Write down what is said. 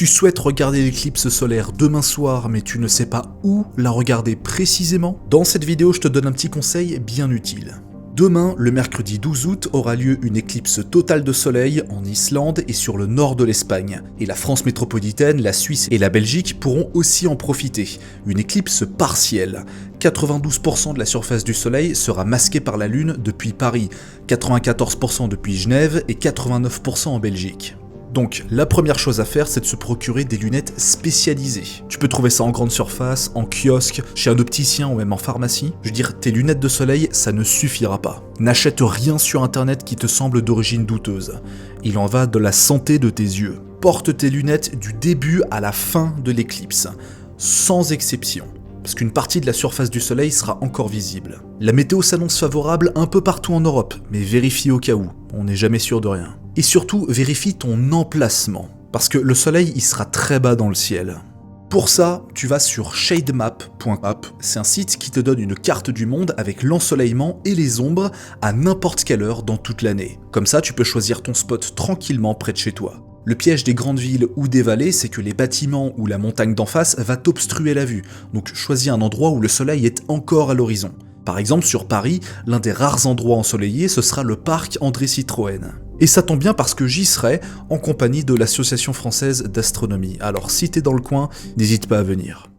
Tu souhaites regarder l'éclipse solaire demain soir mais tu ne sais pas où la regarder précisément? Dans cette vidéo, je te donne un petit conseil bien utile. Demain, le mercredi 12 août, aura lieu une éclipse totale de soleil en Islande et sur le nord de l'Espagne. Et la France métropolitaine, la Suisse et la Belgique pourront aussi en profiter. Une éclipse partielle. 92% de la surface du soleil sera masquée par la lune depuis Paris, 94% depuis Genève et 89% en Belgique. Donc, la première chose à faire, c'est de se procurer des lunettes spécialisées. Tu peux trouver ça en grande surface, en kiosque, chez un opticien ou même en pharmacie. Je veux dire, tes lunettes de soleil, ça ne suffira pas. N'achète rien sur internet qui te semble d'origine douteuse. Il en va de la santé de tes yeux. Porte tes lunettes du début à la fin de l'éclipse, sans exception. Parce qu'une partie de la surface du soleil sera encore visible. La météo s'annonce favorable un peu partout en Europe, mais vérifie au cas où, on n'est jamais sûr de rien. Et surtout, vérifie ton emplacement, parce que le soleil il sera très bas dans le ciel. Pour ça, tu vas sur shademap.app, c'est un site qui te donne une carte du monde avec l'ensoleillement et les ombres à n'importe quelle heure dans toute l'année. Comme ça, tu peux choisir ton spot tranquillement près de chez toi. Le piège des grandes villes ou des vallées, c'est que les bâtiments ou la montagne d'en face va t'obstruer la vue, donc choisis un endroit où le soleil est encore à l'horizon. Par exemple, sur Paris, l'un des rares endroits ensoleillés, ce sera le parc André Citroën. Et ça tombe bien parce que j'y serai en compagnie de l'Association française d'astronomie. Alors si t'es dans le coin, n'hésite pas à venir.